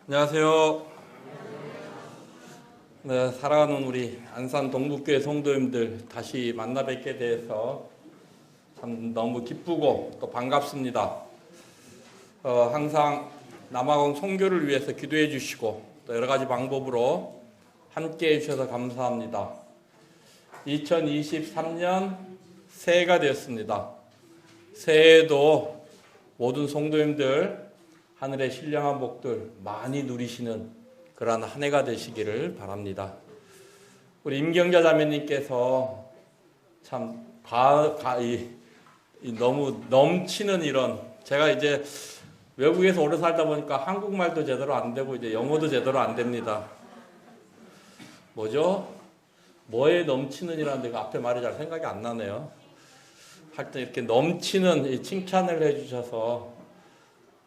안녕하세요. 네, 사랑하는 우리 안산 동북교회 성도님들 다시 만나 뵙게 돼서 참 너무 기쁘고 또 반갑습니다. 항상 남아공 선교를 위해서 기도해 주시고 또 여러 가지 방법으로 함께 해 주셔서 감사합니다. 2023년 새해가 되었습니다. 새해에도 모든 성도님들 하늘의 신령한 복들 많이 누리시는 그러한 한 해가 되시기를 바랍니다. 우리 임경자 자매님께서 참 너무 넘치는 이런, 제가 이제 외국에서 오래 살다 보니까 한국말도 제대로 안 되고 이제 영어도 제대로 안 됩니다. 뭐죠? 뭐에 넘치는 이라는 데가 앞에 말이 잘 생각이 안 나네요. 하여튼 이렇게 넘치는 이 칭찬을 해주셔서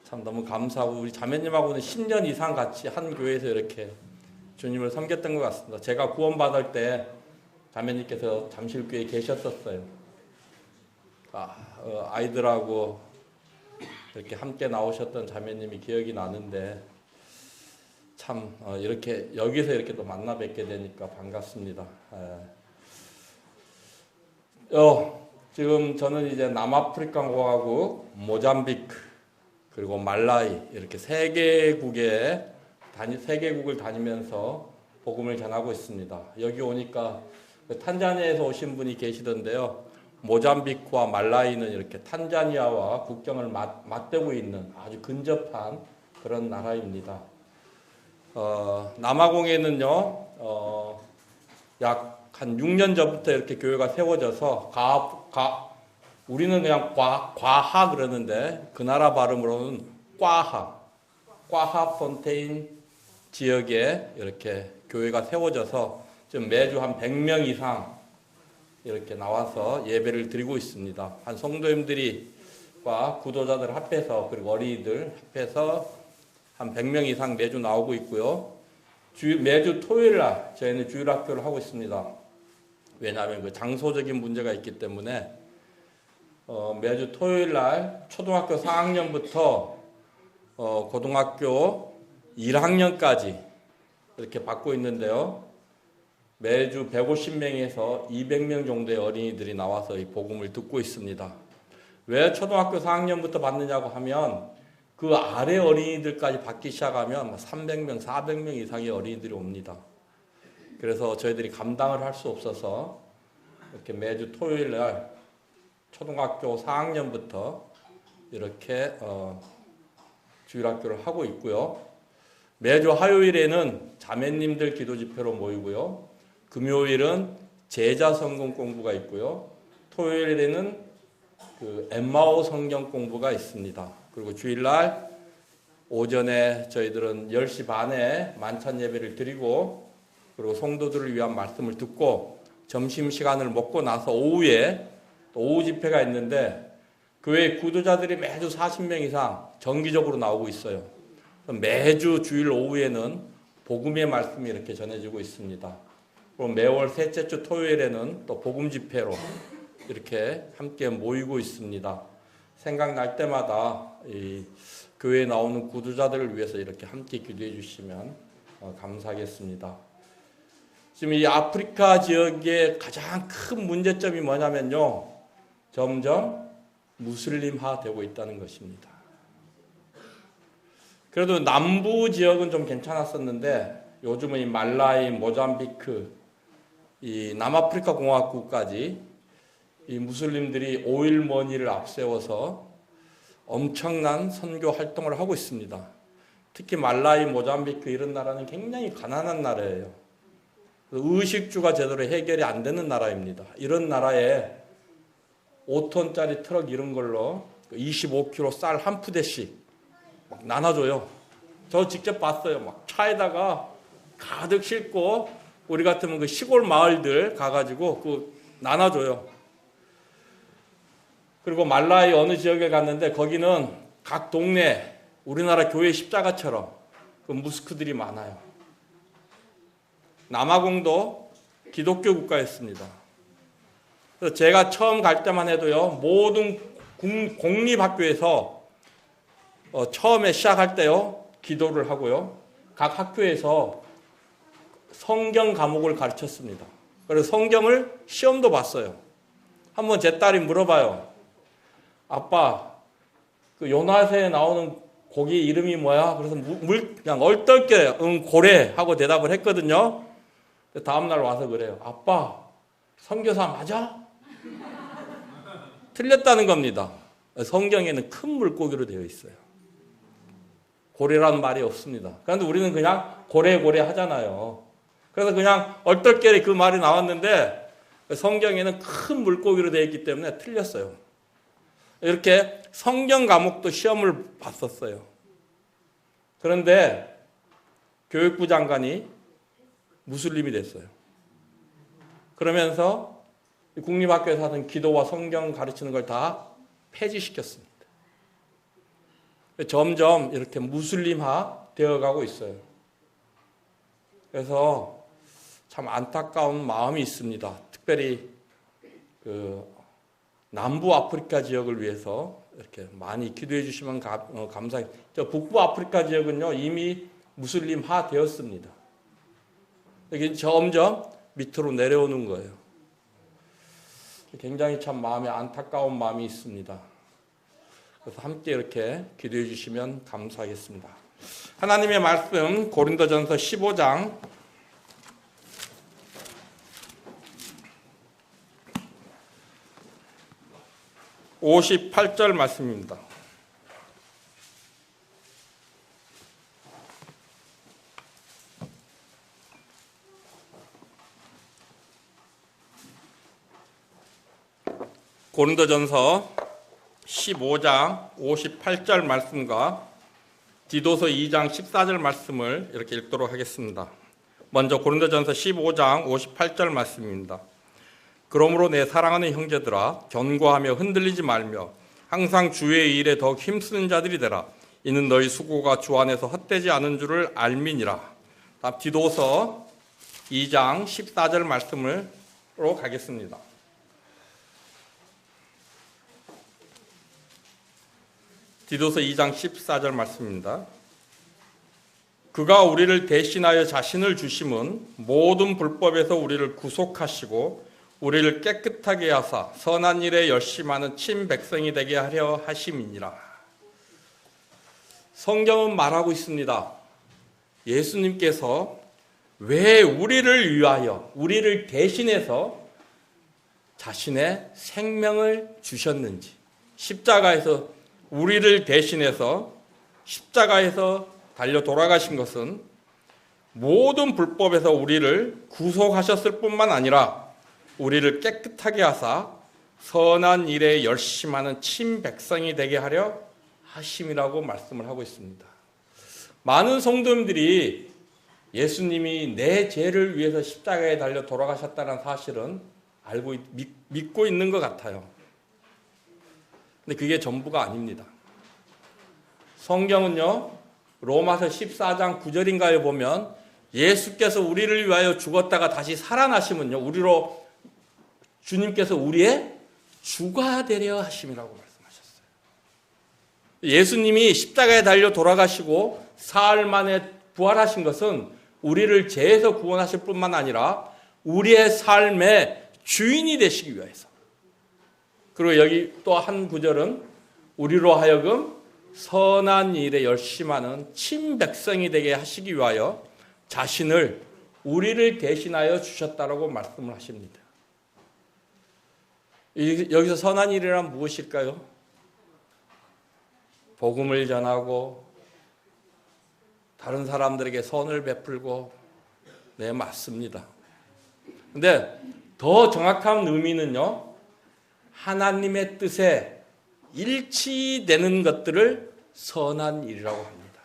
참 너무 감사하고, 우리 자매님하고는 10년 이상 같이 한 교회에서 이렇게 주님을 섬겼던 것 같습니다. 제가 구원받을 때 자매님께서 잠실교회에 계셨었어요. 아이들하고 이렇게 함께 나오셨던 자매님이 기억이 나는데 참 이렇게 여기서 이렇게 또 만나 뵙게 되니까 반갑습니다. 지금 저는 이제 남아프리카 공화국, 모잠비크, 그리고 말라위 이렇게 세 개국을 다니면서 복음을 전하고 있습니다. 여기 오니까 탄자니아에서 오신 분이 계시던데요. 모잠비크와 말라위는 이렇게 탄자니아와 국경을 맞대고 있는 아주 근접한 그런 나라입니다. 남아공에는요, 약 한 6년 전부터 이렇게 교회가 세워져서 우리는 그냥 과하 그러는데 그 나라 발음으로는 꽈하 폰테인 지역에 이렇게 교회가 세워져서 지금 매주 한 100명 이상 이렇게 나와서 예배를 드리고 있습니다. 한 성도님들과 구도자들 합해서, 그리고 어린이들 합해서 한 100명 이상 매주 나오고 있고요. 매주 토요일 날 저희는 주일학교를 하고 있습니다. 왜냐하면 그 장소적인 문제가 있기 때문에 매주 토요일 날 초등학교 4학년부터 고등학교 1학년까지 이렇게 받고 있는데요. 매주 150명에서 200명 정도의 어린이들이 나와서 이 복음을 듣고 있습니다. 왜 초등학교 4학년부터 받느냐고 하면 그 아래 어린이들까지 받기 시작하면 300명, 400명 이상의 어린이들이 옵니다. 그래서 저희들이 감당을 할 수 없어서 이렇게 매주 토요일 날 초등학교 4학년부터 이렇게 주일학교를 하고 있고요. 매주 화요일에는 자매님들 기도 집회로 모이고요. 금요일은 제자 성경 공부가 있고요. 토요일에는 그 엠마오 성경 공부가 있습니다. 그리고 주일날 오전에 저희들은 10시 반에 만찬 예배를 드리고, 그리고 성도들을 위한 말씀을 듣고 점심시간을 먹고 나서 오후에 또 오후 집회가 있는데 교회 구도자들이 매주 40명 이상 정기적으로 나오고 있어요. 매주 주일 오후에는 복음의 말씀이 이렇게 전해지고 있습니다. 그리고 매월 셋째 주 토요일에는 또 복음 집회로 이렇게 함께 모이고 있습니다. 생각날 때마다 이 교회에 나오는 구도자들을 위해서 이렇게 함께 기도해 주시면 감사하겠습니다. 지금 이 아프리카 지역의 가장 큰 문제점이 뭐냐면요, 점점 무슬림화 되고 있다는 것입니다. 그래도 남부 지역은 좀 괜찮았었는데 요즘은 이 말라위, 모잠비크, 이 남아프리카 공화국까지 이 무슬림들이 오일머니를 앞세워서 엄청난 선교 활동을 하고 있습니다. 특히 말라위, 모잠비크 이런 나라는 굉장히 가난한 나라예요. 의식주가 제대로 해결이 안 되는 나라입니다. 이런 나라에 5톤짜리 트럭 이런 걸로 25kg 쌀 한 푸대씩 막 나눠줘요. 저 직접 봤어요. 막 차에다가 가득 싣고 우리 같으면 그 시골 마을들 가가지고 그 나눠줘요. 그리고 말라위 어느 지역에 갔는데 거기는 각 동네 우리나라 교회 십자가처럼 그 무스크들이 많아요. 남아공도 기독교 국가였습니다. 그래서 제가 처음 갈 때만 해도요, 모든 공립학교에서 처음에 시작할 때요, 기도를 하고요. 각 학교에서 성경 과목을 가르쳤습니다. 그래서 성경을 시험도 봤어요. 한번 제 딸이 물어봐요. 아빠, 그 요나서에 나오는 고기 이름이 뭐야? 그래서 그냥 얼떨결에 고래 하고 대답을 했거든요. 다음날 와서 그래요. 아빠, 선교사 맞아? 틀렸다는 겁니다. 성경에는 큰 물고기로 되어 있어요. 고래라는 말이 없습니다. 그런데 우리는 그냥 고래 하잖아요. 그래서 그냥 얼떨결에 그 말이 나왔는데 성경에는 큰 물고기로 되어 있기 때문에 틀렸어요. 이렇게 성경 과목도 시험을 봤었어요. 그런데 교육부 장관이 무슬림이 됐어요. 그러면서 국립학교에서 하던 기도와 성경 가르치는 걸 다 폐지시켰습니다. 점점 이렇게 무슬림화 되어가고 있어요. 그래서 참 안타까운 마음이 있습니다. 특별히 그 남부 아프리카 지역을 위해서 이렇게 많이 기도해 주시면 감사해요. 저 북부 아프리카 지역은요 이미 무슬림화 되었습니다. 이게 점점 밑으로 내려오는 거예요. 굉장히 참 마음에 안타까운 마음이 있습니다. 그래서 함께 이렇게 기도해 주시면 감사하겠습니다. 하나님의 말씀 고린도전서 15장 58절 말씀입니다. 고린도전서 15장 58절 말씀과 디도서 2장 14절 말씀을 이렇게 읽도록 하겠습니다. 먼저 고린도전서 15장 58절 말씀입니다. 그러므로 내 사랑하는 형제들아 견고하며 흔들리지 말며 항상 주의 일에 더욱 힘쓰는 자들이 되라. 이는 너희 수고가 주 안에서 헛되지 않은 줄을 알미니라. 다음 디도서 2장 14절 말씀으로 가겠습니다. 디도서 2장 14절 말씀입니다. 그가 우리를 대신하여 자신을 주심은 모든 불법에서 우리를 구속하시고 우리를 깨끗하게 하사 선한 일에 열심하는 친 백성이 되게 하려 하심이니라. 성경은 말하고 있습니다. 예수님께서 왜 우리를 위하여 우리를 대신해서 자신의 생명을 주셨는지, 십자가에서 우리를 대신해서 십자가에서 달려 돌아가신 것은 모든 불법에서 우리를 구속하셨을 뿐만 아니라 우리를 깨끗하게 하사 선한 일에 열심하는 친 백성이 되게 하려 하심이라고 말씀을 하고 있습니다. 많은 성도님들이 예수님이 내 죄를 위해서 십자가에 달려 돌아가셨다는 사실은 믿고 있는 것 같아요. 근데 그게 전부가 아닙니다. 성경은요, 로마서 14장 9절인가에 보면 예수께서 우리를 위하여 죽었다가 다시 살아나시면요, 주님께서 우리의 주가 되려 하심이라고 말씀하셨어요. 예수님이 십자가에 달려 돌아가시고 사흘 만에 부활하신 것은 우리를 죄에서 구원하실 뿐만 아니라 우리의 삶의 주인이 되시기 위해서. 그리고 여기 또 한 구절은 우리로 하여금 선한 일에 열심하는 친백성이 되게 하시기 위하여 자신을 우리를 대신하여 주셨다라고 말씀을 하십니다. 여기서 선한 일이란 무엇일까요? 복음을 전하고 다른 사람들에게 선을 베풀고, 네, 맞습니다. 근데 더 정확한 의미는요, 하나님의 뜻에 일치되는 것들을 선한 일이라고 합니다.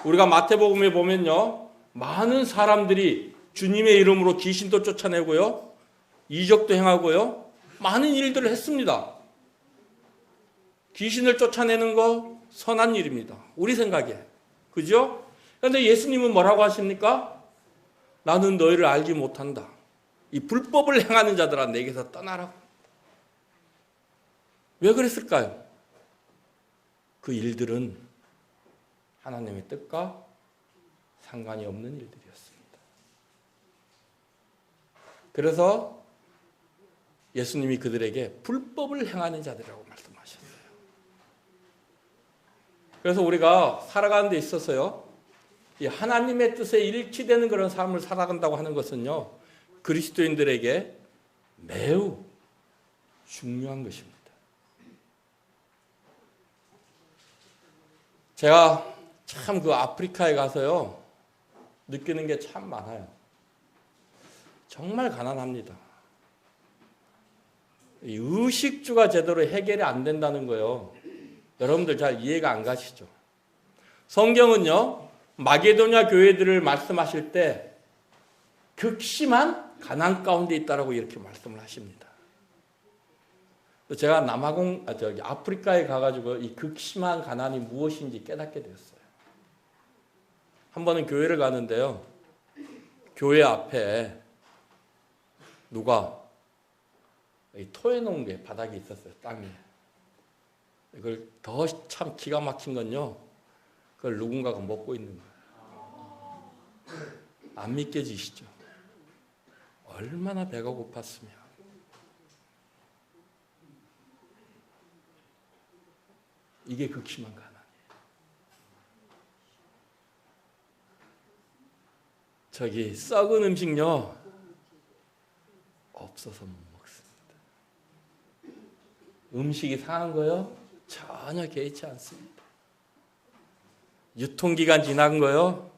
우리가 마태복음에 보면요, 많은 사람들이 주님의 이름으로 귀신도 쫓아내고요, 이적도 행하고요, 많은 일들을 했습니다. 귀신을 쫓아내는 거 선한 일입니다. 우리 생각에. 그죠? 그런데 예수님은 뭐라고 하십니까? 나는 너희를 알지 못한다. 이 불법을 행하는 자들아 내게서 떠나라고. 왜 그랬을까요? 그 일들은 하나님의 뜻과 상관이 없는 일들이었습니다. 그래서 예수님이 그들에게 불법을 행하는 자들이라고 말씀하셨어요. 그래서 우리가 살아가는 데 있어서요, 이 하나님의 뜻에 일치되는 그런 삶을 살아간다고 하는 것은요, 그리스도인들에게 매우 중요한 것입니다. 제가 참 그 아프리카에 가서요, 느끼는 게 참 많아요. 정말 가난합니다. 이 의식주가 제대로 해결이 안 된다는 거예요. 여러분들 잘 이해가 안 가시죠? 성경은요, 마게도냐 교회들을 말씀하실 때 극심한 가난 가운데 있다라고 이렇게 말씀을 하십니다. 제가 아프리카에 가가지고 이 극심한 가난이 무엇인지 깨닫게 되었어요. 한 번은 교회를 가는데요, 교회 앞에 누가 토해놓은 게 바닥에 있었어요, 땅에. 이걸 더 참 기가 막힌 건요, 그걸 누군가가 먹고 있는 거예요. 안 믿겨지시죠? 얼마나 배가 고팠으면. 이게 극심한 가난이에요. 저기 썩은 음식요, 없어서 못 먹습니다. 음식이 상한 거요, 전혀 개의치 않습니다. 유통기간 지난 거요,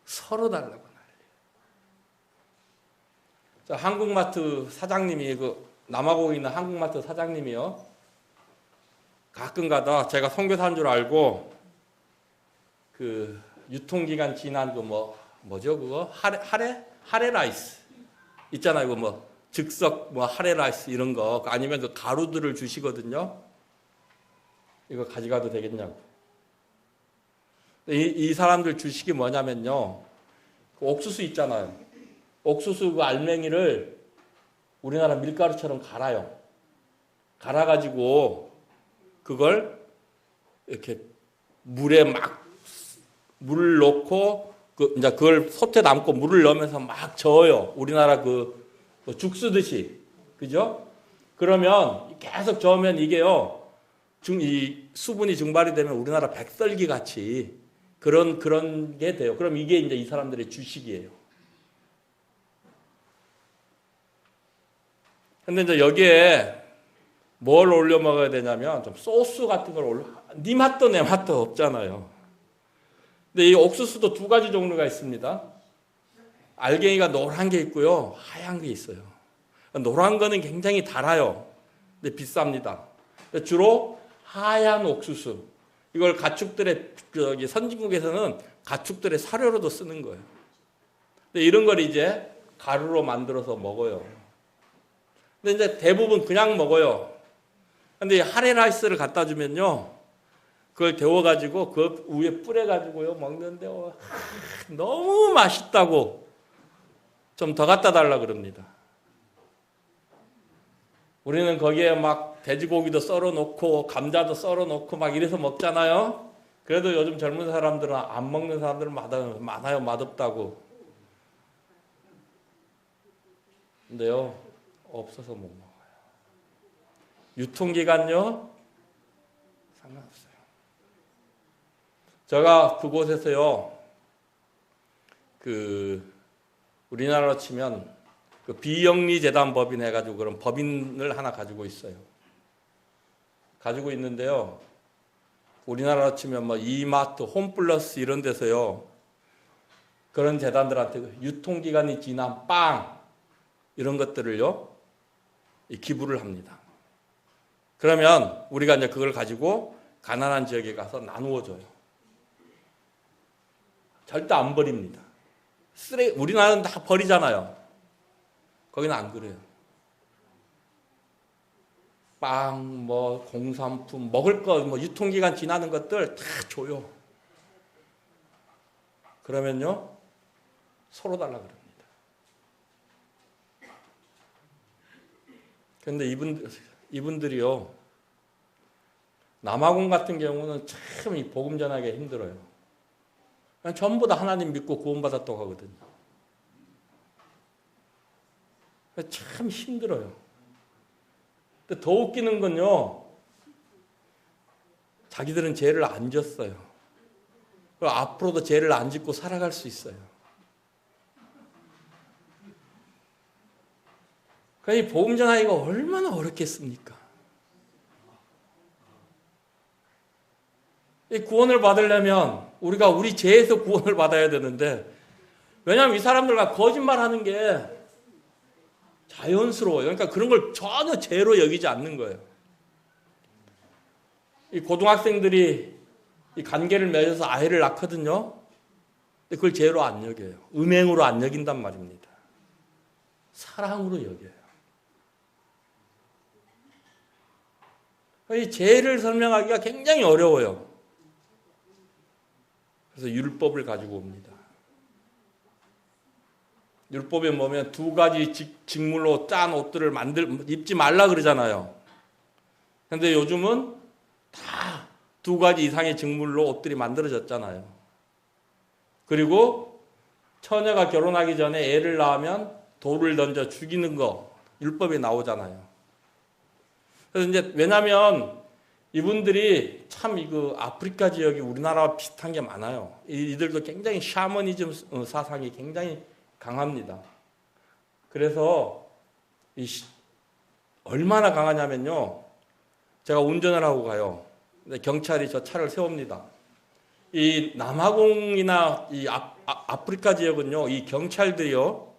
서로 달라고 난리예요. 한국마트 사장님이, 남아공에 있는 한국마트 사장님이요, 가끔 가다 제가 선교사인 줄 알고 그 유통기간 지난 뭐죠 그거 하레 라이스 있잖아요. 이거 뭐 즉석 하레 라이스 이런 거, 아니면 그 가루들을 주시거든요. 이거 가져가도 되겠냐고. 이 사람들 주식이 뭐냐면요, 그 옥수수 있잖아요. 옥수수 그 알맹이를 우리나라 밀가루처럼 갈아요. 갈아가지고 그걸 이렇게 물에 막 물 넣고 이제 그걸 솥에 담고 물을 넣으면서 막 저어요. 우리나라 죽 쓰듯이, 그죠? 그러면 계속 저으면 이게요, 이 수분이 증발이 되면 우리나라 백설기 같이 그런 게 돼요. 그럼 이게 이제 이 사람들의 주식이에요. 근데 이제 여기에 뭘 올려 먹어야 되냐면 좀 소스 같은 걸 올려. 네 맛도 내 맛도 없잖아요. 근데 이 옥수수도 두 가지 종류가 있습니다. 알갱이가 노란 게 있고요, 하얀 게 있어요. 노란 거는 굉장히 달아요. 근데 비쌉니다. 주로 하얀 옥수수, 이걸 가축들의 선진국에서는 가축들의 사료로도 쓰는 거예요. 근데 이런 걸 이제 가루로 만들어서 먹어요. 근데 이제 대부분 그냥 먹어요. 근데 이 하레 라이스를 갖다 주면요, 그걸 데워가지고 그 위에 뿌려가지고요 먹는데 너무 맛있다고 좀 더 갖다 달라 그럽니다. 우리는 거기에 막 돼지고기도 썰어 놓고 감자도 썰어 놓고 막 이래서 먹잖아요. 그래도 요즘 젊은 사람들은 안 먹는 사람들은 많아요. 맛없다고. 근데요, 없어서 못 먹어요. 유통기간요, 상관없어요. 제가 그곳에서요, 우리나라로 치면 비영리재단 법인 해가지고 그런 법인을 하나 가지고 있어요. 가지고 있는데요, 우리나라로 치면 이마트, 홈플러스 이런 데서요, 그런 재단들한테 유통기간이 지난 빵 이런 것들을요, 기부를 합니다. 그러면 우리가 이제 그걸 가지고 가난한 지역에 가서 나누어 줘요. 절대 안 버립니다. 우리나라는 다 버리잖아요. 거기는 안 그래요. 빵, 공산품, 먹을 거, 유통기간 지나는 것들 다 줘요. 그러면요, 서로 달라 그럽니다. 그런데 이분들이요, 남아공 같은 경우는 참 이 복음 전하기 힘들어요. 전부 다 하나님 믿고 구원받았다고 하거든요. 참 힘들어요. 근데 더 웃기는 건요, 자기들은 죄를 안 졌어요. 그리고 앞으로도 죄를 안 짓고 살아갈 수 있어요. 그러니까 이 복음 전하기가 얼마나 어렵겠습니까? 이 구원을 받으려면 우리가 우리 죄에서 구원을 받아야 되는데, 왜냐하면 이 사람들과 거짓말하는 게 자연스러워요. 그러니까 그런 걸 전혀 죄로 여기지 않는 거예요. 이 고등학생들이 이 관계를 맺어서 아이를 낳거든요. 근데 그걸 죄로 안 여겨요. 음행으로 안 여긴단 말입니다. 사랑으로 여겨요. 이 죄를 설명하기가 굉장히 어려워요. 그래서 율법을 가지고 옵니다. 율법에 보면 두 가지 직물로 짠 옷들을 입지 말라 그러잖아요. 그런데 요즘은 다 두 가지 이상의 직물로 옷들이 만들어졌잖아요. 그리고 처녀가 결혼하기 전에 애를 낳으면 돌을 던져 죽이는 거 율법에 나오잖아요. 그래서 이제 왜냐하면 이분들이 참 그 아프리카 지역이 우리나라와 비슷한 게 많아요. 이들도 굉장히 샤머니즘 사상이 굉장히 강합니다. 그래서 얼마나 강하냐면요, 제가 운전을 하고 가요. 근데 경찰이 저 차를 세웁니다. 이 남아공이나 이 아프리카 지역은요, 이 경찰들이요,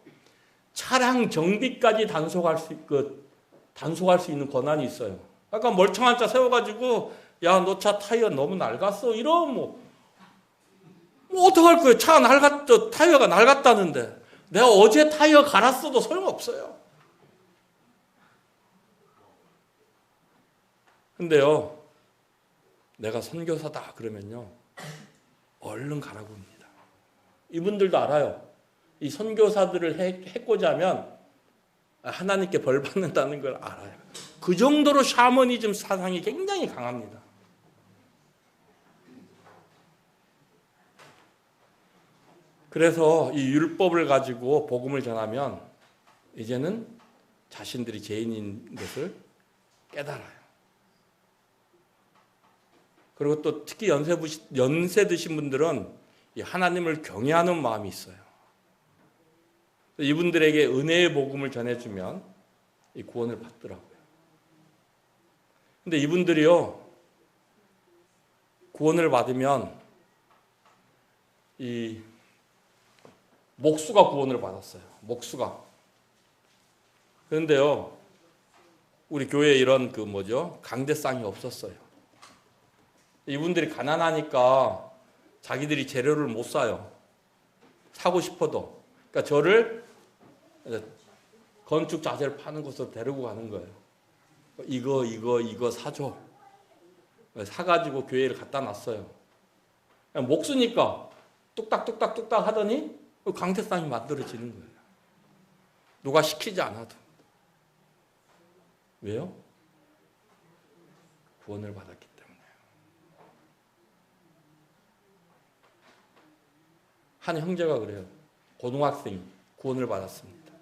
차량 정비까지 단속할 수 있는 권한이 있어요. 아까 멀쩡한 차 세워가지고, 야, 너 차 타이어 너무 낡았어. 이러면 뭐 어떡할 거예요? 타이어가 낡았다는데. 내가 어제 타이어 갈았어도 소용없어요. 근데요, 내가 선교사다 그러면요, 얼른 가라고 합니다. 이분들도 알아요. 이 선교사들을 해코지 하면 하나님께 벌 받는다는 걸 알아요. 그 정도로 샤머니즘 사상이 굉장히 강합니다. 그래서 이 율법을 가지고 복음을 전하면 이제는 자신들이 죄인인 것을 깨달아요. 그리고 또 특히 연세 드신 분들은 이 하나님을 경외하는 마음이 있어요. 이분들에게 은혜의 복음을 전해주면 이 구원을 받더라고요. 근데 이분들이요, 구원을 받으면 이 목수가 구원을 받았어요. 목수가. 그런데요, 우리 교회에 이런 강대상이 없었어요. 이분들이 가난하니까 자기들이 재료를 못 사요. 사고 싶어도. 그러니까 저를 건축 자재를 파는 곳으로 데리고 가는 거예요. 이거 사줘. 사가지고 교회를 갖다 놨어요. 목수니까 뚝딱뚝딱 하더니 강대상이 만들어지는 거예요. 누가 시키지 않아도. 왜요? 구원을 받았기 때문에. 한 형제가 그래요. 고등학생이 구원을 받았습니다.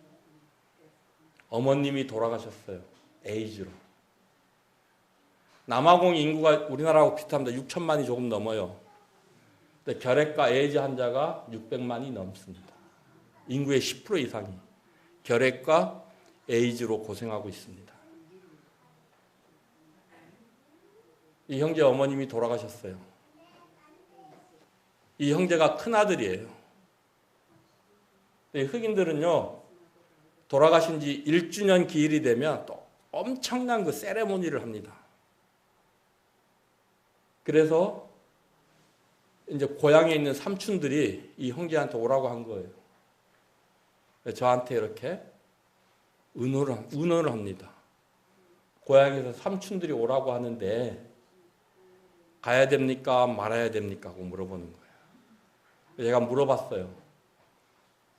어머님이 돌아가셨어요. 에이즈로. 남아공 인구가 우리나라하고 비슷합니다. 6천만이 조금 넘어요. 근데 결핵과 에이즈 환자가 600만이 넘습니다. 인구의 10% 이상이 결핵과 에이즈로 고생하고 있습니다. 이 형제 어머님이 돌아가셨어요. 이 형제가 큰아들이에요. 흑인들은요, 돌아가신 지 1주년 기일이 되면 또 엄청난 그 세레모니를 합니다. 그래서 이제 고향에 있는 삼촌들이 이 형제한테 오라고 한 거예요. 저한테 이렇게 의논을 합니다. 고향에서 삼촌들이 오라고 하는데 가야 됩니까? 말아야 됩니까? 하고 물어보는 거예요. 제가 물어봤어요.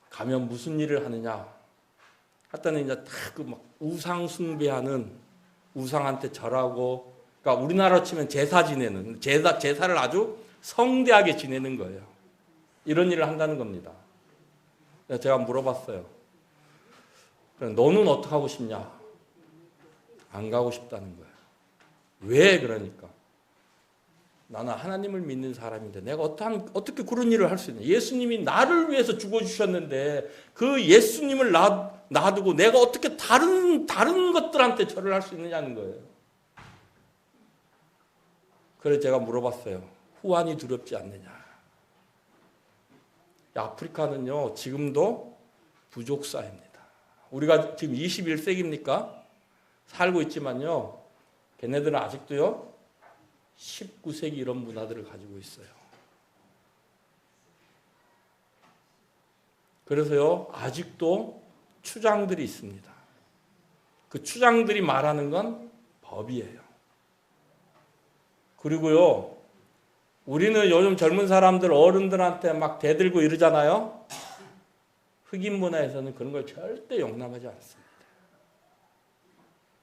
가면 무슨 일을 하느냐? 했더니 이제 다 그 막 우상 숭배하는, 우상한테 절하고, 그러니까 우리나라로 치면 제사 지내는, 제사를 아주 성대하게 지내는 거예요. 이런 일을 한다는 겁니다. 제가 물어봤어요. 너는 어떻게 하고 싶냐? 안 가고 싶다는 거예요. 왜 그러니까? 나는 하나님을 믿는 사람인데 내가 어떻게 그런 일을 할 수 있냐? 예수님이 나를 위해서 죽어주셨는데 그 예수님을 놔두고 내가 어떻게 다른 것들한테 절을 할 수 있느냐는 거예요. 그래서 제가 물어봤어요. 후환이 두렵지 않느냐? 아프리카는요, 지금도 부족 사회입니다. 우리가 지금 21세기입니까? 살고 있지만요, 걔네들은 아직도요, 19세기 이런 문화들을 가지고 있어요. 그래서요, 아직도 추장들이 있습니다. 그 추장들이 말하는 건 법이에요. 그리고요, 우리는 요즘 젊은 사람들 어른들한테 막 대들고 이러잖아요. 흑인 문화에서는 그런 걸 절대 용납하지 않습니다.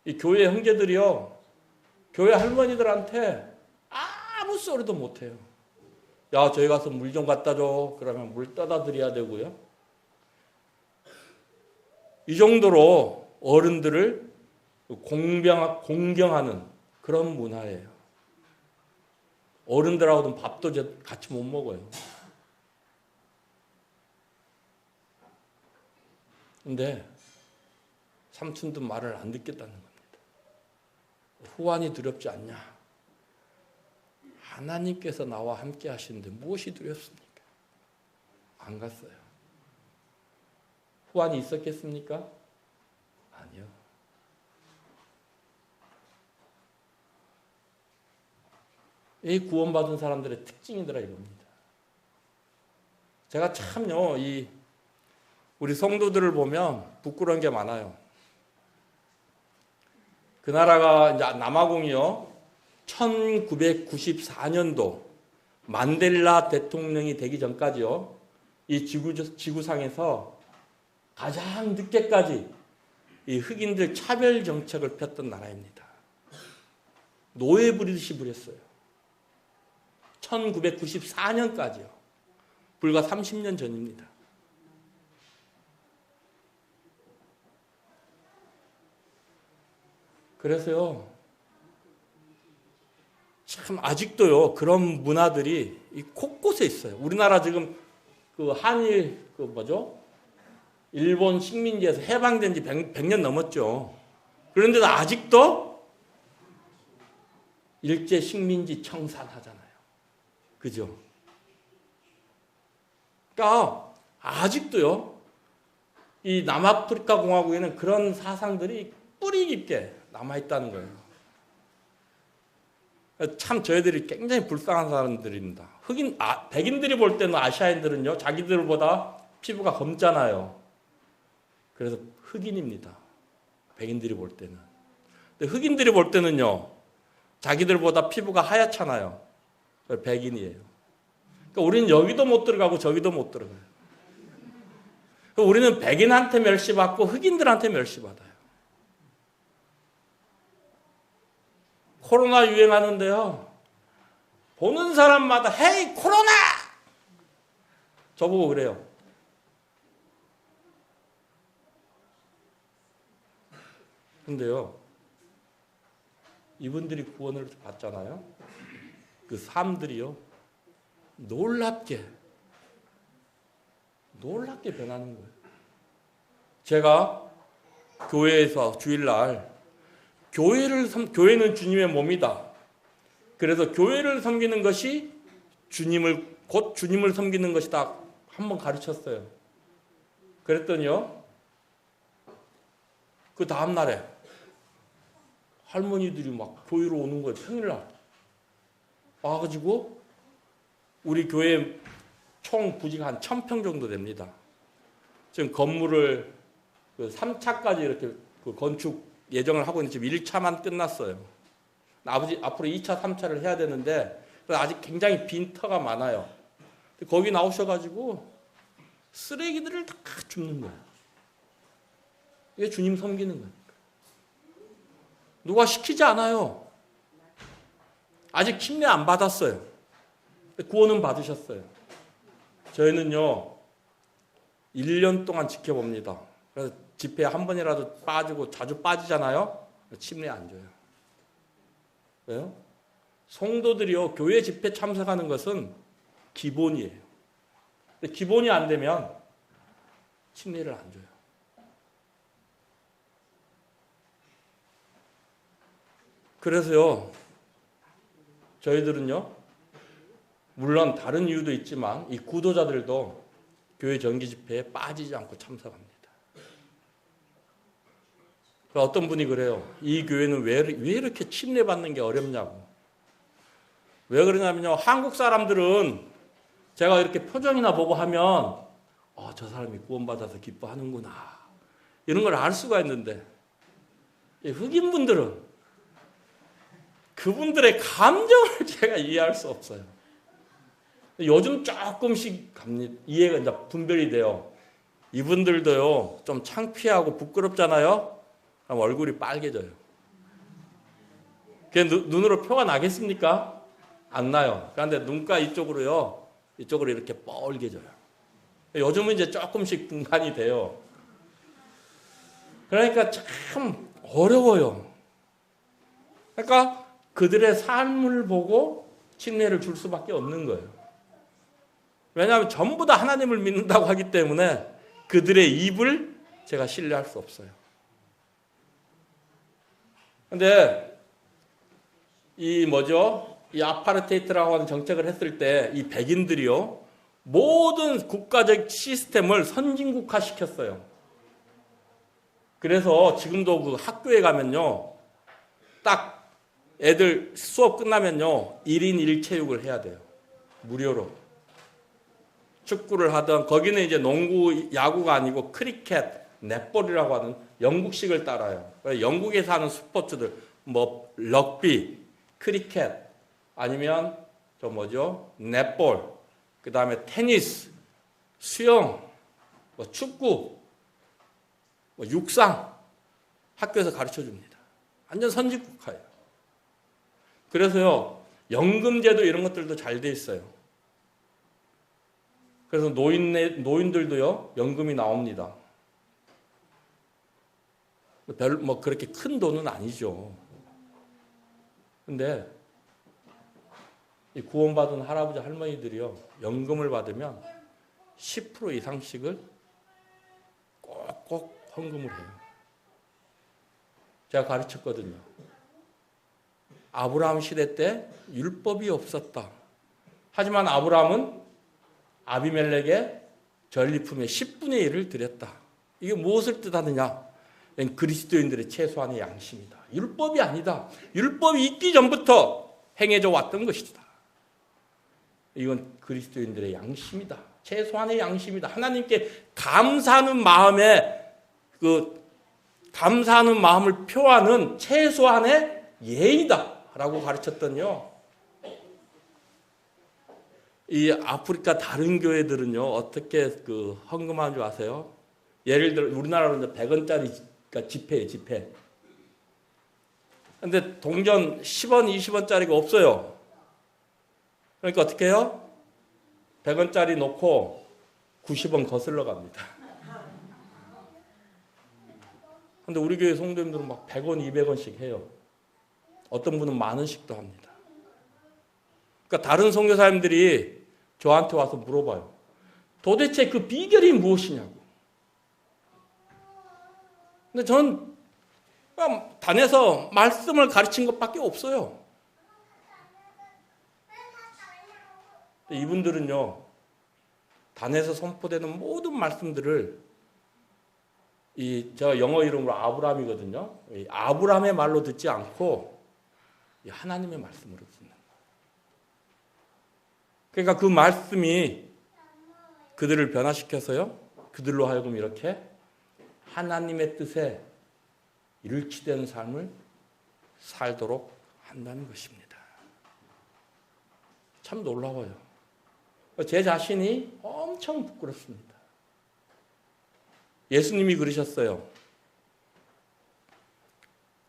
이 교회 형제들이요, 교회 할머니들한테 아무 소리도 못해요. 야, 저기 가서 물 좀 갖다 줘. 그러면 물 떠다 드려야 되고요. 이 정도로 어른들을 공경하는 그런 문화예요. 어른들하고도 밥도 같이 못 먹어요. 근데 삼촌도 말을 안 듣겠다는 겁니다. 후환이 두렵지 않냐? 하나님께서 나와 함께 하시는데 무엇이 두렵습니까? 안 갔어요. 후환이 있었겠습니까? 아니요. 이 구원받은 사람들의 특징이더라 이겁니다. 제가 참요, 우리 성도들을 보면 부끄러운 게 많아요. 그 나라가 이제 남아공이요, 1994년도 만델라 대통령이 되기 전까지요, 이 지구상에서 가장 늦게까지 이 흑인들 차별 정책을 폈던 나라입니다. 노예 부리듯이 부렸어요. 1994년까지요. 불과 30년 전입니다. 그래서요, 참 아직도요, 그런 문화들이 이 곳곳에 있어요. 우리나라 지금 그 한일, 일본 식민지에서 해방된 지 100년 넘었죠. 그런데도 아직도 일제 식민지 청산하잖아요. 그죠? 그러니까 아직도요, 이 남아프리카 공화국에는 그런 사상들이 뿌리 깊게 남아있다는 거예요. 참 저희들이 굉장히 불쌍한 사람들입니다. 백인들이 볼 때는 아시아인들은요, 자기들보다 피부가 검잖아요. 그래서 흑인입니다. 백인들이 볼 때는. 근데 흑인들이 볼 때는요, 자기들보다 피부가 하얗잖아요. 백인이에요. 그러니까 우리는 여기도 못 들어가고 저기도 못 들어가요. 그러니까 우리는 백인한테 멸시받고 흑인들한테 멸시받아요. 코로나 유행하는데요, 보는 사람마다 헤이 코로나! 저보고 그래요. 근데요, 이분들이 구원을 받잖아요. 그 삶들이요, 놀랍게 변하는 거예요. 제가 교회에서 주일날 교회는 주님의 몸이다. 그래서 교회를 섬기는 것이 곧 주님을 섬기는 것이다. 한번 가르쳤어요. 그랬더니요, 그 다음날에 할머니들이 막 교회로 오는 거예요. 평일날 와가지고 우리 교회 총 부지가 한 1000평 정도 됩니다. 지금 건물을 3차까지 이렇게 건축 예정을 하고 있는데 지금 1차만 끝났어요. 앞으로 2차, 3차를 해야 되는데 아직 굉장히 빈터가 많아요. 거기 나오셔가지고 쓰레기들을 다 줍는 거예요. 이게 주님 섬기는 거예요. 누가 시키지 않아요. 아직 침례 안 받았어요. 구원은 받으셨어요. 저희는요 1년 동안 지켜봅니다. 그래서 집회에 한 번이라도 빠지고 자주 빠지잖아요. 침례 안 줘요. 왜요? 성도들이요 교회 집회 참석하는 것은 기본이에요. 근데 기본이 안 되면 침례를 안 줘요. 그래서요 저희들은요 물론 다른 이유도 있지만 이 구도자들도 교회 정기 집회에 빠지지 않고 참석합니다. 어떤 분이 그래요. 이 교회는 왜 이렇게 침례받는 게 어렵냐고. 왜 그러냐면요. 한국 사람들은 제가 이렇게 표정이나 보고 하면 저 사람이 구원받아서 기뻐하는구나. 이런 걸 알 수가 있는데 흑인분들은 그분들의 감정을 제가 이해할 수 없어요. 요즘 조금씩 이해가 이제 분별이 돼요. 이분들도요 좀 창피하고 부끄럽잖아요. 그럼 얼굴이 빨개져요. 그게 눈으로 표가 나겠습니까? 안 나요. 그런데 눈가 이쪽으로 이렇게 뻘개져요. 요즘은 이제 조금씩 분간이 돼요. 그러니까 참 어려워요. 그러니까 그들의 삶을 보고 침례를 줄 수밖에 없는 거예요. 왜냐하면 전부 다 하나님을 믿는다고 하기 때문에 그들의 입을 제가 신뢰할 수 없어요. 근데 이 아파르테이트라고 하는 정책을 했을 때 이 백인들이요 모든 국가적 시스템을 선진국화 시켰어요. 그래서 지금도 그 학교에 가면요 딱 애들 수업 끝나면요 1인 1체육을 해야 돼요. 무료로. 축구를 하던 거기는 이제 농구, 야구가 아니고 크리켓, 넷볼이라고 하는 영국식을 따라요. 영국에서 하는 스포츠들 럭비, 크리켓 아니면 넷볼, 그 다음에 테니스, 수영, 축구, 육상 학교에서 가르쳐 줍니다. 완전 선진국화예요. 그래서요 연금제도 이런 것들도 잘 돼 있어요. 그래서 노인들도요 연금이 나옵니다. 그렇게 큰 돈은 아니죠. 근데 이 구원받은 할아버지 할머니들이요 연금을 받으면 10% 이상씩을 꼭꼭 헌금을 해요. 제가 가르쳤거든요. 아브라함 시대 때 율법이 없었다. 하지만 아브라함은 아비멜렉의 전리품의 10분의 1을 드렸다. 이게 무엇을 뜻하느냐? 그리스도인들의 최소한의 양심이다. 율법이 아니다. 율법이 있기 전부터 행해져 왔던 것이다. 이건 그리스도인들의 양심이다. 최소한의 양심이다. 하나님께 감사하는 마음을 표하는 최소한의 예의다라고 가르쳤더니요. 이 아프리카 다른 교회들은요 어떻게 헌금하는 줄 아세요? 예를 들어 우리나라로 100원짜리 지폐. 근데 동전 10원, 20원짜리가 없어요. 그러니까 어떻게 해요? 100원짜리 놓고 90원 거슬러 갑니다. 근데 우리 교회 성도님들은 100원, 200원씩 해요. 어떤 분은 10,000원씩도 합니다. 그러니까 다른 선교사님들이 저한테 와서 물어봐요. 도대체 그 비결이 무엇이냐고. 근데 저는 그냥 단에서 말씀을 가르친 것밖에 없어요. 이분들은요, 단에서 선포되는 모든 말씀들을 제가 영어 이름으로 아브라함이거든요. 아브라함의 말로 듣지 않고 하나님의 말씀으로 듣는 거예요. 그러니까 그 말씀이 그들을 변화시켜서요, 그들로 하여금 이렇게 하나님의 뜻에 일치되는 삶을 살도록 한다는 것입니다. 참 놀라워요. 제 자신이 엄청 부끄럽습니다. 예수님이 그러셨어요.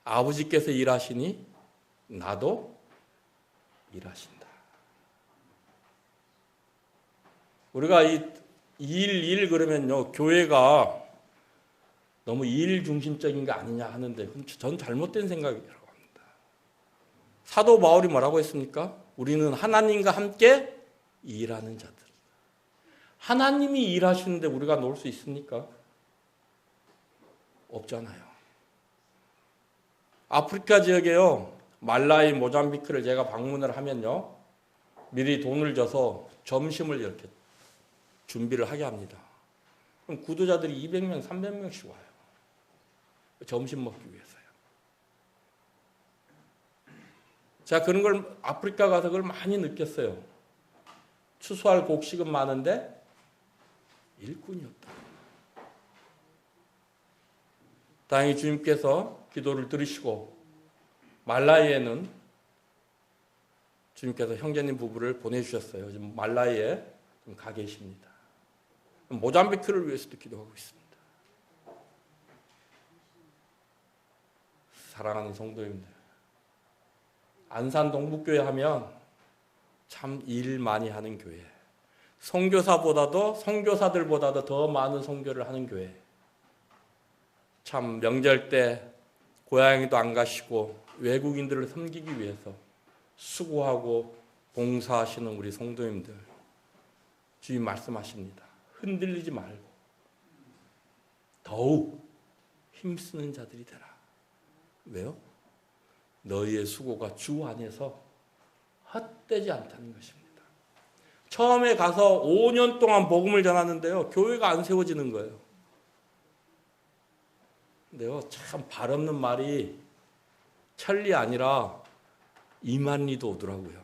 아버지께서 일하시니 나도 일하신다. 우리가 이 일 그러면요, 교회가 너무 일 중심적인 게 아니냐 하는데 그건 전 잘못된 생각이라고 합니다. 사도 바울이 뭐라고 했습니까? 우리는 하나님과 함께 일하는 자들. 하나님이 일하시는데 우리가 놓을 수 있습니까? 없잖아요. 아프리카 지역에요, 말라위, 모잠비크를 제가 방문을 하면요, 미리 돈을 줘서 점심을 이렇게 준비를 하게 합니다. 그럼 구도자들이 200명, 300명씩 와요. 점심 먹기 위해서요. 제가 그런 걸 아프리카 가서 그걸 많이 느꼈어요. 추수할 곡식은 많은데 일꾼이 없다. 다행히 주님께서 기도를 들으시고 말라위에는 주님께서 형제님 부부를 보내주셨어요. 지금 말라위에 좀 가 계십니다. 모잠비크를 위해서도 기도하고 있습니다. 사랑하는 성도님들, 안산 동북교회 하면 참 일 많이 하는 교회, 선교사들보다도 더 많은 선교를 하는 교회, 참 명절 때 고향에도 안 가시고 외국인들을 섬기기 위해서 수고하고 봉사하시는 우리 성도님들, 주님 말씀하십니다. 흔들리지 말고 더욱 힘쓰는 자들이 되라. 왜요? 너희의 수고가 주 안에서 헛되지 않다는 것입니다. 처음에 가서 5년 동안 복음을 전하는데요, 교회가 안 세워지는 거예요. 근데요, 참 발 없는 말이 천리 아니라 이만리도 오더라고요.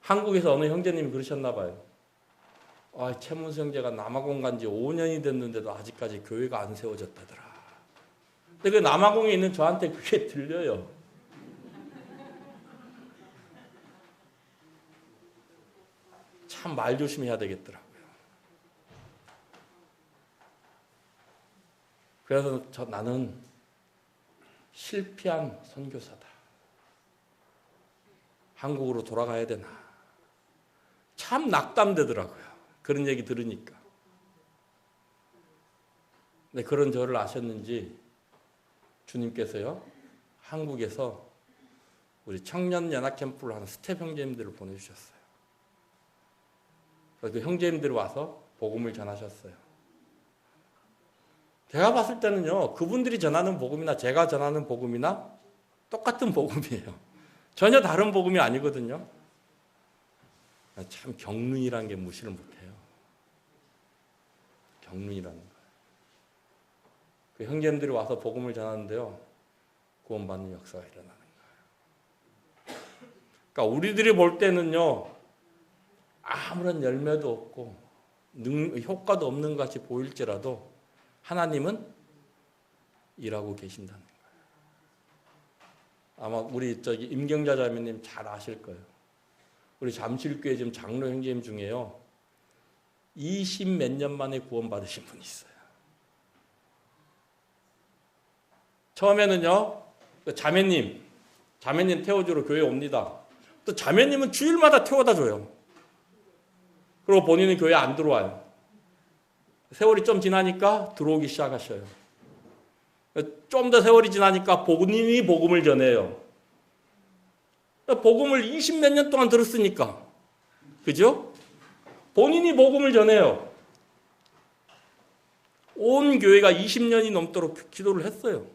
한국에서 어느 형제님이 그러셨나 봐요. 최문수 형제가 남아공 간 지 5년이 됐는데도 아직까지 교회가 안 세워졌다더라. 근데 그 남아공에 있는 저한테 그게 들려요. 참 말 조심해야 되겠더라고요. 그래서 나는 실패한 선교사다. 한국으로 돌아가야 되나. 참 낙담되더라고요. 그런 얘기 들으니까. 근데 그런 저를 아셨는지 주님께서요, 한국에서 우리 청년 연합 캠프를 하는 스텝 형제님들을 보내주셨어요. 그래서 그 형제님들이 와서 복음을 전하셨어요. 제가 봤을 때는요, 그분들이 전하는 복음이나 제가 전하는 복음이나 똑같은 복음이에요. 전혀 다른 복음이 아니거든요. 참 경륜이라는 게 무시를 못해요. 경륜이라는 거. 그 형제님들이 와서 복음을 전하는데요, 구원받는 역사가 일어나는 거예요. 그러니까 우리들이 볼 때는요, 아무런 열매도 없고 효과도 없는 것 같이 보일지라도 하나님은 일하고 계신다는 거예요. 아마 우리 임경자 자매님 잘 아실 거예요. 우리 잠실교회 지금 장로 형제님 중에요, 20 몇 년 만에 구원받으신 분이 있어요. 처음에는요, 자매님 태워주러 교회 옵니다. 또 자매님은 주일마다 태워다 줘요. 그리고 본인은 교회 안 들어와요. 세월이 좀 지나니까 들어오기 시작하셔요. 좀 더 세월이 지나니까 본인이 복음을 전해요. 복음을 20 몇 년 동안 들었으니까. 그죠? 본인이 복음을 전해요. 온 교회가 20년이 넘도록 기도를 했어요.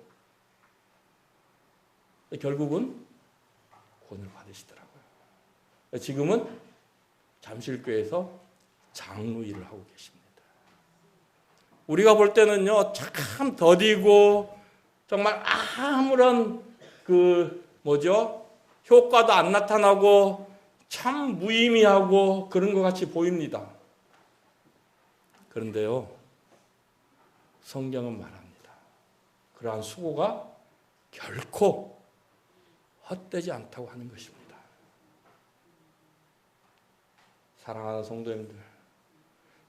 결국은 구원을 받으시더라고요. 지금은 잠실교회에서 장로 일을 하고 계십니다. 우리가 볼 때는요, 참 더디고 정말 아무런 효과도 안 나타나고 참 무의미하고 그런 것 같이 보입니다. 그런데요, 성경은 말합니다. 그러한 수고가 결코 헛되지 않다고 하는 것입니다. 사랑하는 성도님들,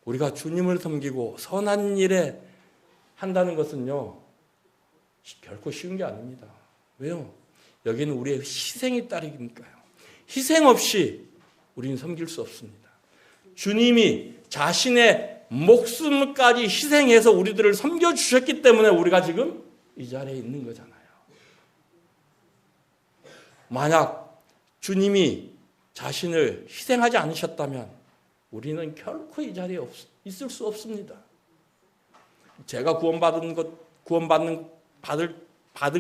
우리가 주님을 섬기고 선한 일에 한다는 것은요, 결코 쉬운 게 아닙니다. 왜요? 여기는 우리의 희생이 따르니까요. 희생 없이 우리는 섬길 수 없습니다. 주님이 자신의 목숨까지 희생해서 우리들을 섬겨주셨기 때문에 우리가 지금 이 자리에 있는 거잖아요. 만약 주님이 자신을 희생하지 않으셨다면 우리는 결코 이 자리에 있을 수 없습니다. 제가 구원받은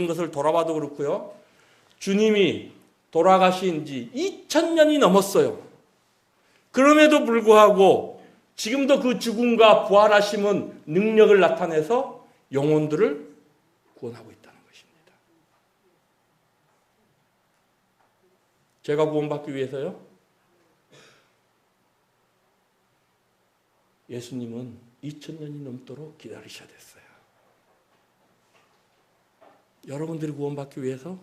것을 돌아봐도 그렇고요. 주님이 돌아가신 지 2000년이 넘었어요. 그럼에도 불구하고 지금도 그 죽음과 부활하심은 능력을 나타내서 영혼들을 구원하고 있다는 것입니다. 제가 구원받기 위해서요. 예수님은 2000년이 넘도록 기다리셔야 됐어요. 여러분들이 구원받기 위해서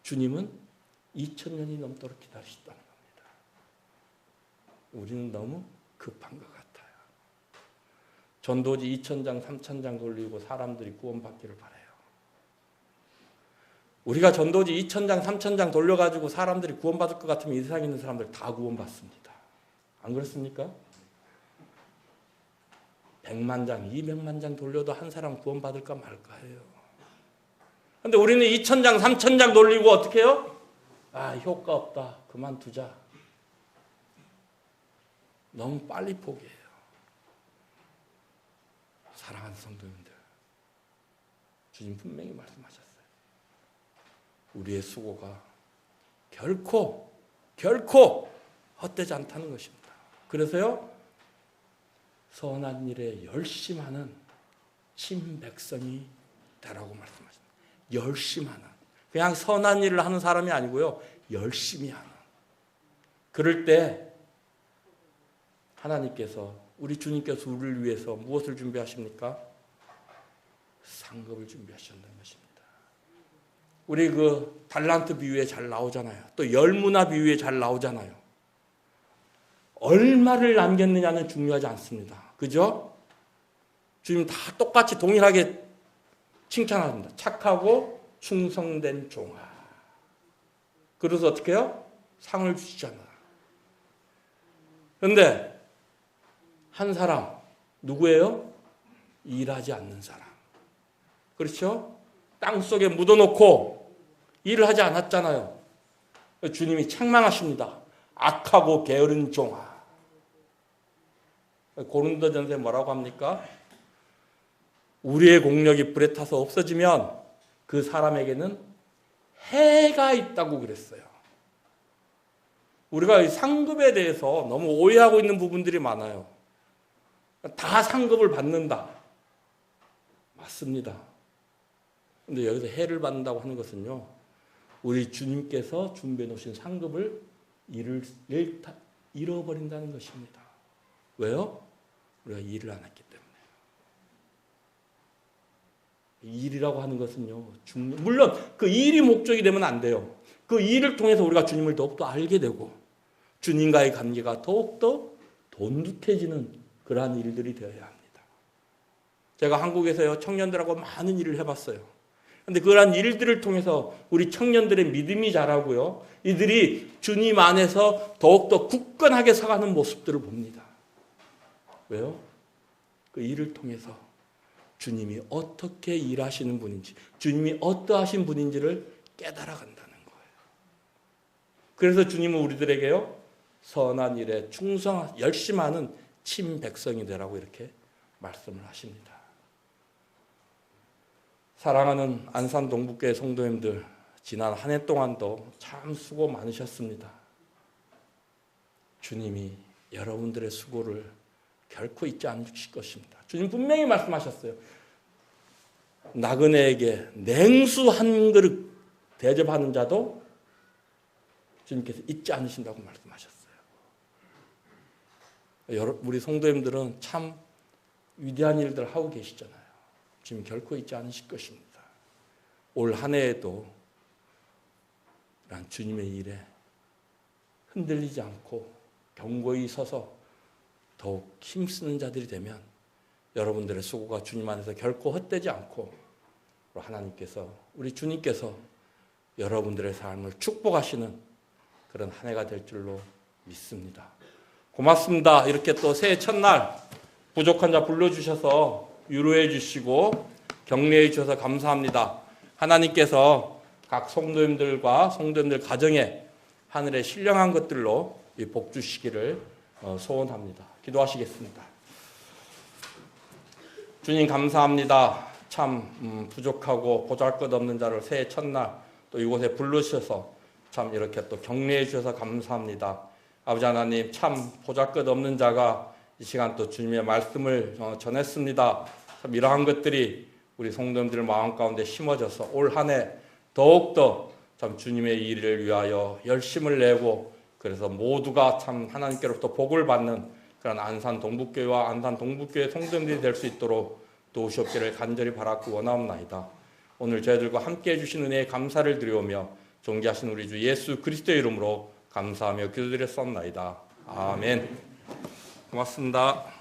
주님은 2000년이 넘도록 기다리셨다는 겁니다. 우리는 너무 급한 것 같아요. 전도지 2000장, 3000장 돌리고 사람들이 구원받기를 바라요. 우리가 전도지 2000장, 3000장 돌려가지고 사람들이 구원받을 것 같으면 이 세상에 있는 사람들 다 구원받습니다. 안 그렇습니까? 100만 장, 200만 장 돌려도 한 사람 구원받을까 말까 해요. 근데 우리는 2000장, 3000장 돌리고 어떻게 해요? 아, 효과 없다. 그만두자. 너무 빨리 포기해요. 사랑하는 성도님들, 주님 분명히 말씀하셨어요. 우리의 수고가 결코 헛되지 않다는 것입니다. 그래서요, 선한 일에 열심하는 친백성이 되라고 말씀하십니다. 열심하는, 그냥 선한 일을 하는 사람이 아니고요, 열심히 하는. 그럴 때 하나님께서, 우리 주님께서 우리를 위해서 무엇을 준비하십니까? 상급을 준비하셨다는 것입니다. 우리 그 달란트 비유에 잘 나오잖아요. 또 열무나 비유에 잘 나오잖아요. 얼마를 남겼느냐는 중요하지 않습니다. 그죠? 주님 다 똑같이 동일하게 칭찬합니다. 착하고 충성된 종아. 그래서 어떻게 해요? 상을 주시잖아. 그런데 한 사람, 누구예요? 일하지 않는 사람. 그렇죠? 땅속에 묻어놓고 일을 하지 않았잖아요. 주님이 책망하십니다. 악하고 게으른 종아. 고린도전서에 뭐라고 합니까? 우리의 공력이 불에 타서 없어지면 그 사람에게는 해가 있다고 그랬어요. 우리가 이 상급에 대해서 너무 오해하고 있는 부분들이 많아요. 다 상급을 받는다. 맞습니다. 근데 여기서 해를 받는다고 하는 것은요, 우리 주님께서 준비해 놓으신 상급을 잃어버린다는 것입니다. 왜요? 우리가 일을 안 했기 때문에. 일이라고 하는 것은요, 물론 그 일이 목적이 되면 안 돼요. 그 일을 통해서 우리가 주님을 더욱더 알게 되고 주님과의 관계가 더욱더 돈독해지는 그러한 일들이 되어야 합니다. 제가 한국에서요, 청년들하고 많은 일을 해봤어요. 그런데 그러한 일들을 통해서 우리 청년들의 믿음이 자라고요, 이들이 주님 안에서 더욱더 굳건하게 서가는 모습들을 봅니다. 왜요? 그 일을 통해서 주님이 어떻게 일하시는 분인지, 주님이 어떠하신 분인지를 깨달아간다는 거예요. 그래서 주님은 우리들에게요, 선한 일에 열심하는 친백성이 되라고 이렇게 말씀을 하십니다. 사랑하는 안산 동북교회 성도님들, 지난 한 해 동안도 참 수고 많으셨습니다. 주님이 여러분들의 수고를 결코 잊지 않으실 것입니다. 주님 분명히 말씀하셨어요. 나그네에게 냉수 한 그릇 대접하는 자도 주님께서 잊지 않으신다고 말씀하셨어요. 우리 성도님들은 참 위대한 일들 하고 계시잖아요. 주님 결코 잊지 않으실 것입니다. 올 한 해에도 주님의 일에 흔들리지 않고 견고히 서서 더욱 힘쓰는 자들이 되면 여러분들의 수고가 주님 안에서 결코 헛되지 않고 하나님께서, 우리 주님께서 여러분들의 삶을 축복하시는 그런 한 해가 될 줄로 믿습니다. 고맙습니다. 이렇게 또 새해 첫날 부족한 자 불러주셔서 위로해 주시고 격려해 주셔서 감사합니다. 하나님께서 각 성도님들과 성도님들 가정에 하늘의 신령한 것들로 복 주시기를 소원합니다. 기도하시겠습니다. 주님 감사합니다. 참 부족하고 보잘것없는 자를 새해 첫날 또 이곳에 불러주셔서 참 이렇게 또 격려해 주셔서 감사합니다. 아버지 하나님, 참 보잘것없는 자가 이 시간 또 주님의 말씀을 전했습니다. 참 이러한 것들이 우리 성도님들 마음 가운데 심어져서 올 한 해 더욱더 참 주님의 일을 위하여 열심을 내고 그래서 모두가 참 하나님께로부터 복을 받는 그런 안산 동북교회와 안산 동북교회 성도님들이 될 수 있도록 도우시옵기를 간절히 바라고 원하옵나이다. 오늘 저희들과 함께 해주신 은혜에 감사를 드리오며 존귀하신 우리 주 예수 그리스도의 이름으로 감사하며 기도드렸사옵나이다. 아멘. 고맙습니다.